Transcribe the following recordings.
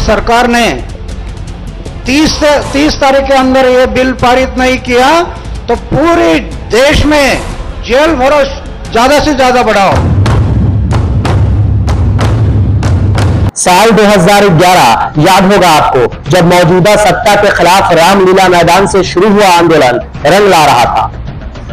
सरकार ने 30 तारीख के अंदर ये बिल पारित नहीं किया तो पूरे देश में जेल भरो ज्यादा से ज्यादा बढ़ाओ। साल 2011 याद होगा आपको, जब मौजूदा सत्ता के खिलाफ रामलीला मैदान से शुरू हुआ आंदोलन रंग ला रहा था।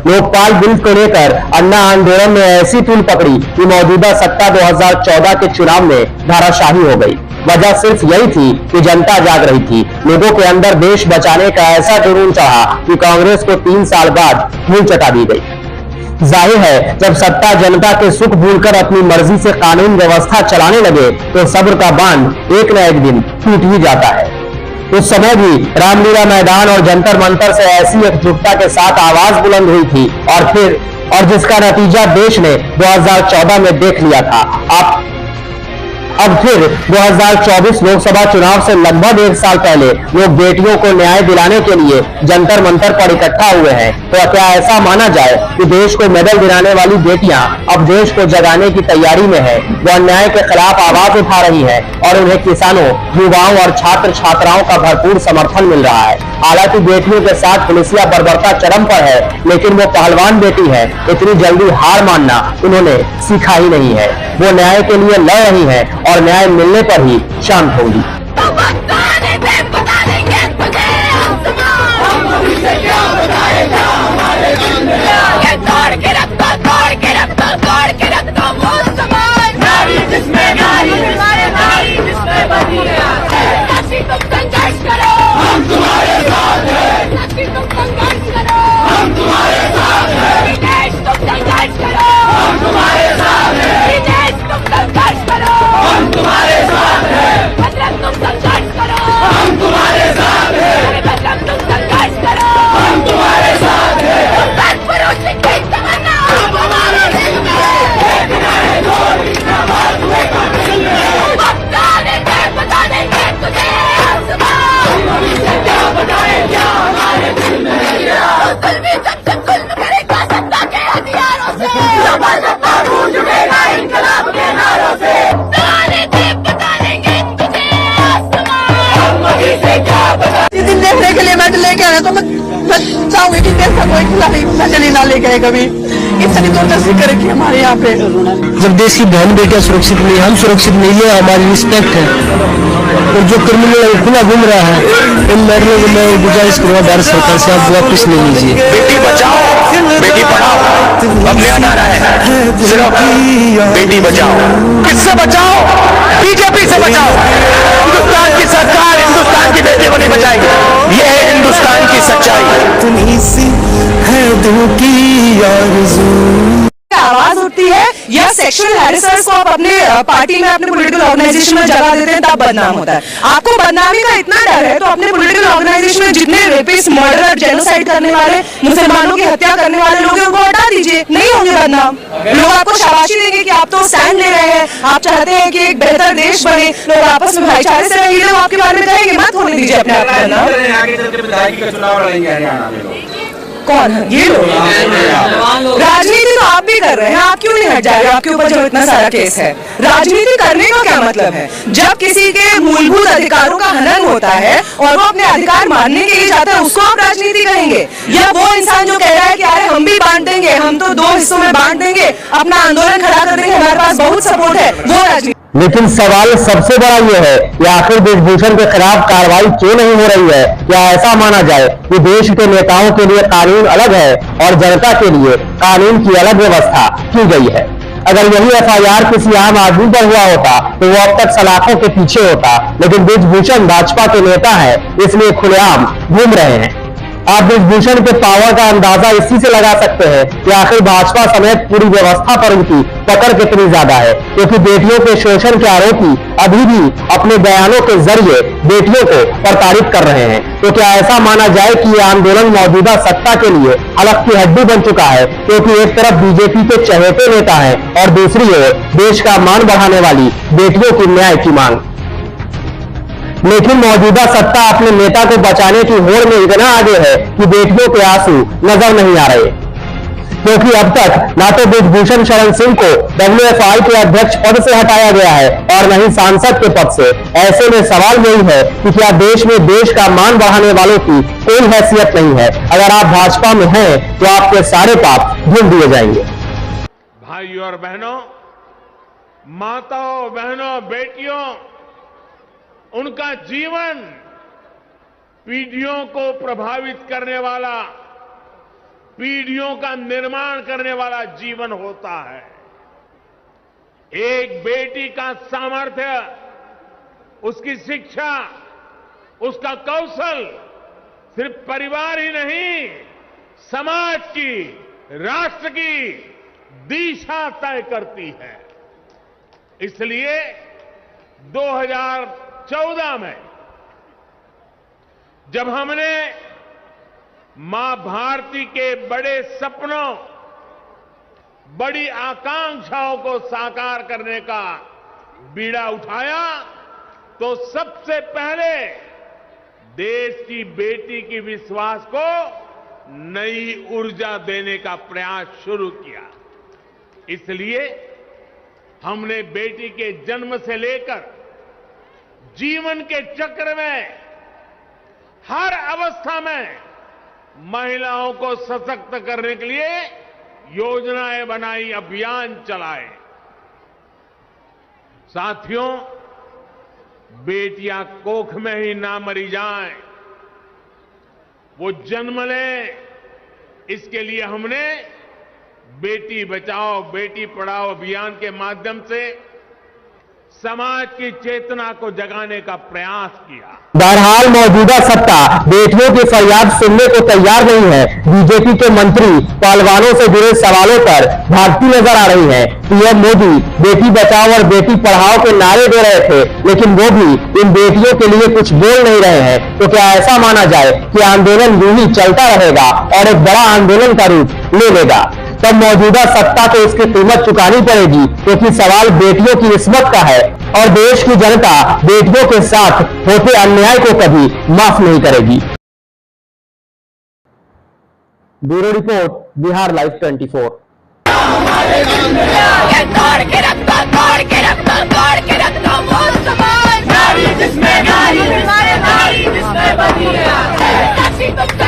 लोकपाल बिल को लेकर अन्ना आंदोलन ने ऐसी तूल पकड़ी कि मौजूदा सत्ता 2014 के चुनाव में धाराशाही हो गई। वजह सिर्फ यही थी कि जनता जाग रही थी। लोगों के अंदर देश बचाने का ऐसा जुनून चढ़ा कि कांग्रेस को 3 साल बाद धूल चटा दी गई। जाहिर है, जब सत्ता जनता के सुख भूलकर अपनी मर्जी से कानून व्यवस्था चलाने लगे तो सब्र का बांध एक न एक दिन टूट ही जाता है। उस समय भी रामलीला मैदान और जंतर मंतर से ऐसी एकजुटता के साथ आवाज बुलंद हुई थी और जिसका नतीजा देश ने 2014 में देख लिया था। अब फिर 2024 लोकसभा चुनाव से लगभग 1 साल पहले लोग बेटियों को न्याय दिलाने के लिए जंतर मंतर पर इकट्ठा हुए हैं। तो क्या ऐसा माना जाए कि देश को मेडल दिलाने वाली बेटियां अब देश को जगाने की तैयारी में है, वो अन्याय के खिलाफ आवाज उठा रही है और उन्हें किसानों, युवाओं और छात्र छात्राओं का भरपूर समर्थन मिल रहा है। हालांकि बेटियों के साथ पुलिसिया बर्बरता चरम पर है, लेकिन वो पहलवान बेटी है, इतनी जल्दी हार मानना उन्होंने सीखा ही नहीं है। वो न्याय के लिए लड़ रही है और न्याय मिलने पर ही शांत होंगी। देखने के लिए मैं लेके आया तो मैं चाहूंगी कि देश का कोई खिलाड़ी मेडल ना लेके आए कभी। इतनी दूरदर्शी करेगी हमारे यहाँ पे। जब देश की बहन बेटियां सुरक्षित नहीं, हम सुरक्षित नहीं है, हमारी रिस्पेक्ट है। और जो क्रिमिनल खुला घूम रहा है, इन लड़ने को मैं गुजारिश करूंगा भारत सरकार से, आप वापिस ले लीजिए। बेटी बचाओ बेटी पढ़ाओ अब नया नारा है, सिर्फ बेटी बचाओ। किससे बचाओ? बीजेपी से बचाओ। हिंदुस्तान की सरकार हिंदुस्तान की बेटी को नहीं बचाएगी। ये है हिंदुस्तान की सच्चाई। आवाज उठती है या सेक्सुअल हैरेसर्स को आप अपने पार्टी में, अपने पॉलिटिकल ऑर्गेनाइजेशन में जगह देते हैं, तब बदनाम होता है। आपको बदनामी का इतना डर है तो अपने पॉलिटिकल ऑर्गेनाइजेशन में जितने रेपिस्ट, मर्डरर, जेनोसाइड करने वाले, मुसलमानों की हत्या करने वाले लोग हैं उनको हटा दीजिए, नहीं होंगे बदनाम। लोग आपको शाबाशी देंगे कि आप तो स्टैंड ले रहे हैं, आप चाहते हैं कि एक बेहतर देश बने, लोग आपस में भाईचारे से रहेंगे, लोग आपके बारे में कहेंगे। मत होने दीजिए अपने आप को बदनाम। कौन है ये लोग? राजनीति तो आप भी कर रहे हैं, आप क्यों नहीं हट जा रहे? आपके ऊपर जो इतना सारा केस है, राजनीति करने का क्या मतलब है? जब किसी के मूलभूत अधिकारों का हनन होता है और वो अपने अधिकार मानने के लिए जाता है, उसको आप राजनीति कहेंगे? या वो इंसान जो कह रहा है कि अरे हम भी बांट देंगे, हम तो 2 हिस्सों में बांट देंगे, अपना आंदोलन खड़ा कर देंगे, हमारे पास बहुत सपोर्ट है, वो राजनीति? लेकिन सवाल सबसे बड़ा ये है कि आखिर ब्रिजभूषण के खिलाफ कार्रवाई क्यों नहीं हो रही है? क्या ऐसा माना जाए कि देश के नेताओं के लिए कानून अलग है और जनता के लिए कानून की अलग व्यवस्था की गई है? अगर यही FIR किसी आम आदमी पर हुआ होता तो वो अब तक सलाखों के पीछे होता, लेकिन ब्रिजभूषण भाजपा के नेता है, इसलिए खुलेआम घूम रहे हैं। आप ब्रिजभूषण के पावर का अंदाजा इसी से लगा सकते हैं कि आखिर भाजपा समेत पूरी व्यवस्था पर उनकी पकड़ कितनी ज्यादा है, क्योंकि बेटियों के शोषण के आरोपी अभी भी अपने बयानों के जरिए बेटियों को प्रताड़ित कर रहे हैं। तो क्या ऐसा माना जाए कि ये आंदोलन मौजूदा सत्ता के लिए हलक की हड्डी बन चुका है, क्योंकि एक तरफ बीजेपी के चहेते नेता है और दूसरी ओर देश का मान बढ़ाने वाली बेटियों की न्याय की मांग। लेकिन मौजूदा सत्ता अपने नेता को बचाने की होड़ में इतना आगे है कि बेटियों के आंसू नजर नहीं आ रहे। क्योंकि अब तक ना तो ब्रिजभूषण शरण सिंह को WFI के अध्यक्ष पद से हटाया गया है और न ही सांसद के पद से। ऐसे में सवाल यही है कि क्या देश में देश का मान बढ़ाने वालों की कोई हैसियत नहीं है? अगर आप भाजपा में हैं तो आपके सारे पाप धुल दिए जाएंगे। भाइयों और बहनों, माताओं बहनों बेटियों, उनका जीवन पीढ़ियों को प्रभावित करने वाला, पीढ़ियों का निर्माण करने वाला जीवन होता है। एक बेटी का सामर्थ्य, उसकी शिक्षा, उसका कौशल सिर्फ परिवार ही नहीं, समाज की, राष्ट्र की दिशा तय करती है। इसलिए 2014 में जब हमने मां भारती के बड़े सपनों, बड़ी आकांक्षाओं को साकार करने का बीड़ा उठाया, तो सबसे पहले देश की बेटी की विश्वास को नई ऊर्जा देने का प्रयास शुरू किया। इसलिए हमने बेटी के जन्म से लेकर जीवन के चक्र में हर अवस्था में महिलाओं को सशक्त करने के लिए योजनाएं बनाई, अभियान चलाए। साथियों, बेटियां कोख में ही ना मरी जाएं, वो जन्म लें, इसके लिए हमने बेटी बचाओ बेटी पढ़ाओ अभियान के माध्यम से समाज की चेतना को जगाने का प्रयास किया। बहरहाल मौजूदा सत्ता बेटियों की फरियाद सुनने को तैयार नहीं है। बीजेपी के मंत्री पहलवानों से जुड़े सवालों पर भागती नजर आ रही है। पीएम मोदी बेटी बचाओ और बेटी पढ़ाओ के नारे दे रहे थे, लेकिन वो भी इन बेटियों के लिए कुछ बोल नहीं रहे हैं। तो क्या ऐसा माना जाए कि आंदोलन यूं ही चलता रहेगा और एक बड़ा आंदोलन का रूप ले लेगा? तब मौजूदा सत्ता को इसकी कीमत चुकानी पड़ेगी, क्योंकि सवाल बेटियों की इस्मत का है और देश की जनता बेटियों के साथ होते अन्याय को कभी माफ नहीं करेगी। Bureau report, Bihar live 24। नारी जिसमें नारी, नारी जिसमें बनी है।